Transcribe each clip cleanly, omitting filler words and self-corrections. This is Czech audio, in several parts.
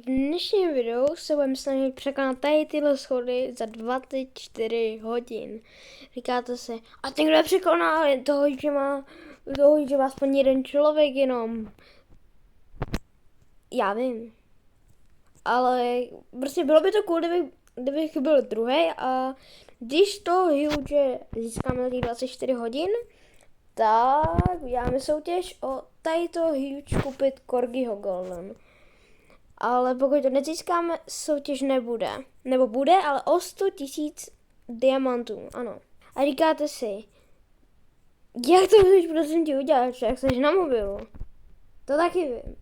dnešním videu se budeme snažit překonat tady tyhle schody za 24 hodin. Říkáte si, a ten kdo je překonal, jen toho, že má aspoň jeden člověk jenom. Já vím. Ale prostě bylo by to cool, kdybych byl druhý a když to huge získáme za těch 24 hodin, tak uděláme soutěž o tady to huge koupit Corgiho Golden. Ale pokud to nezískáme, soutěž nebude. Nebo bude, ale o 100 000 diamantů, ano. A říkáte si, jak to chceš prosím tě udělat, jak jsi na mobilu? To taky vím.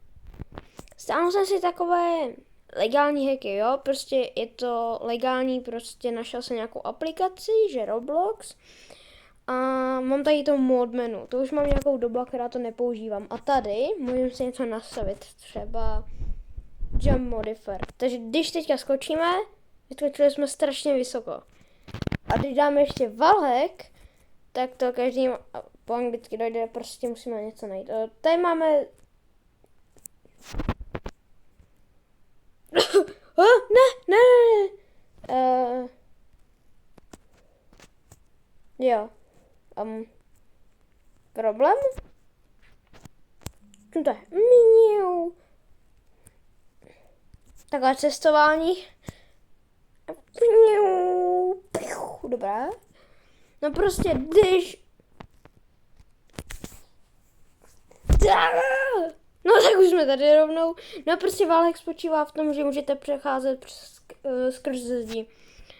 Stáhnu jsem si takové legální hacky, jo, prostě je to legální, prostě našel jsem nějakou aplikaci, že Roblox. A mám tady to mod menu, to už mám nějakou dobu, která to nepoužívám. A tady můžeme si něco nastavit, třeba jump modifier. Takže když teďka skočíme, vyskočili jsme strašně vysoko. A když dáme ještě wallhack, tak to každý po anglicky dojde, prostě musíme něco najít. Tady máme... ne. Jo. Problém? Co to je? Miniu. Takové cestování. Dobrá. No prostě, když... No tak už jsme tady rovnou. No prostě wallhack spočívá v tom, že můžete přecházet skrz zdi.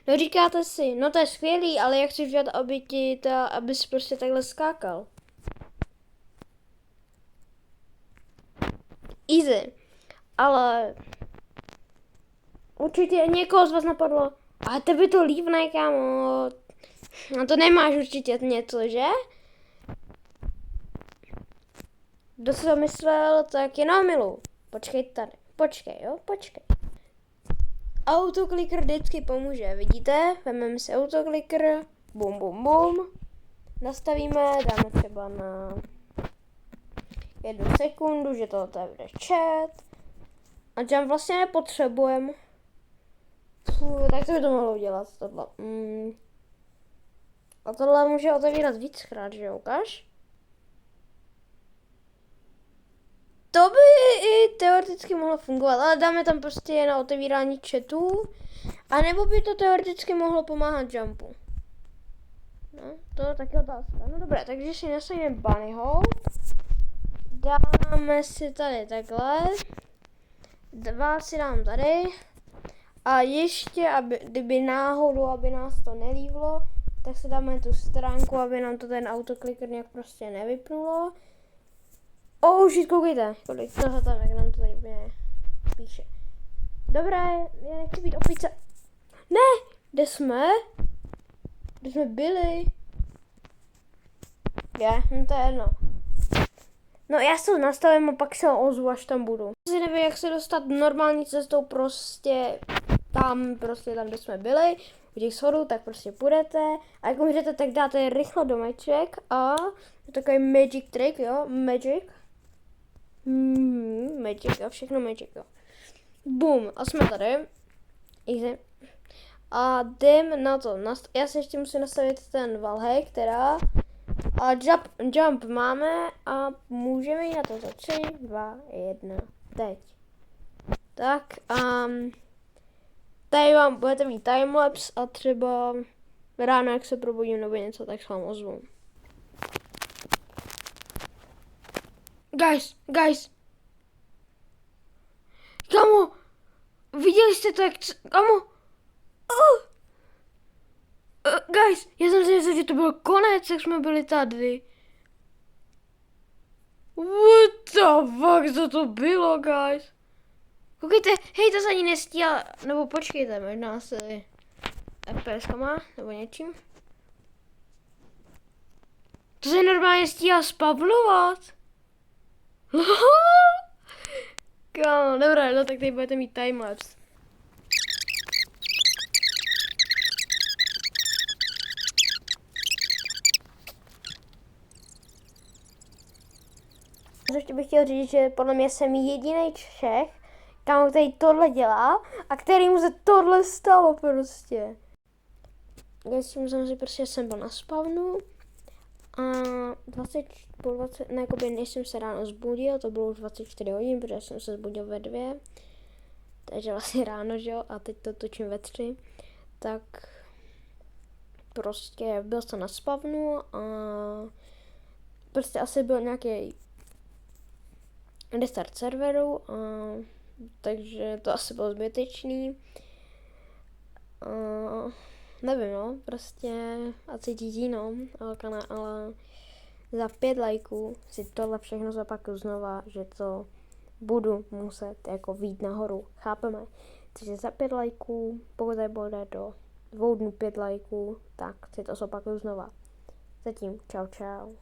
No říkáte si, no to je skvělý, ale jak chceš dělat, abys prostě takhle skákal? Easy. Ale... Určitě někoho z vás napadlo, ale tebe to lívne, kámo. No to nemáš určitě něco, že? Kdo si to myslel, tak je na milu. Počkej tady. Počkej. Autokliker vždycky pomůže, vidíte? Vezmeme si autokliker, bum. Nastavíme, dáme třeba na 1 sekundu, že to otevře chat. A jump vlastně nepotřebujeme. Tak to by to mohlo udělat, tohle. A tohle může otevírat víckrát, že ukáž? To by i teoreticky mohlo fungovat, ale dáme tam prostě na otevírání chatu. A nebo by to teoreticky mohlo pomáhat jumpu. No, to je taky otázka. No dobré, takže si nastavíme bunny hop. Dáme si tady takhle. 2 si dám tady. A ještě, kdyby náhodou, aby nás to nelívlo, tak si dáme tu stránku, aby nám to ten autokliker nějak prostě nevypnulo. Shit, koukejte, kolik toho tam, jak nám to tady píše. Dobré, já nechci být opice. Ne, kde jsme? Kde jsme byli? To je jedno. No já si to nastavím a pak se ozvu, až tam budu. Si nevím, jak se dostat normální cestou prostě tam, kde jsme byli, u těch schodů, tak prostě půjdete a jak umřete, tak dáte rychlo domeček a je takový magic trick, jo, magic, jo, všechno magic, jo. Boom, a jsme tady. Easy. A jdem na to, já si ještě musím nastavit ten wallhack, teda. A jump máme a můžeme jít na to za 3, 2, 1, teď. Tak, tady vám budete mít timelapse a třeba ráno, jak se probudím nebo něco, tak se vám ozvu. Guys. Kamo, viděli jste to, jak... Kamo. Guys, já jsem si myslel, že to byl konec, jak jsme byli tady. What the fuck, co to bylo, guys? Koukejte, hej, to se ani nestíhá, nebo počkejte, možná se FPS-kama, nebo něčím. To se normálně stíhá spavnovat. Kámo, dobré, no tak tady budete mít timelapse. Ještě bych chtěl říct, že podle mě jsem jediný Čech, kámo, který tohle dělá a kterým se tohle stalo prostě. Jestli jsem si prostě jsem byl na spavnu a 20, ne, jakoby než jsem se ráno zbudil, to bylo už 24 hodin, protože jsem se zbudil ve 2, takže vlastně ráno, že jo, a teď to točím ve 3, tak prostě byl jsem na spavnu a prostě asi byl nějaký restart serveru, takže to asi bylo zbytečný. Nevím, no, prostě asi GG, no, ale za 5 lajků si tohle všechno zopakuju znova, že to budu muset jako vít nahoru, chápeme? Takže za 5 lajků, pokud tady bude do 2 dnů 5 lajků, tak si to zopakuju znova. Zatím čau.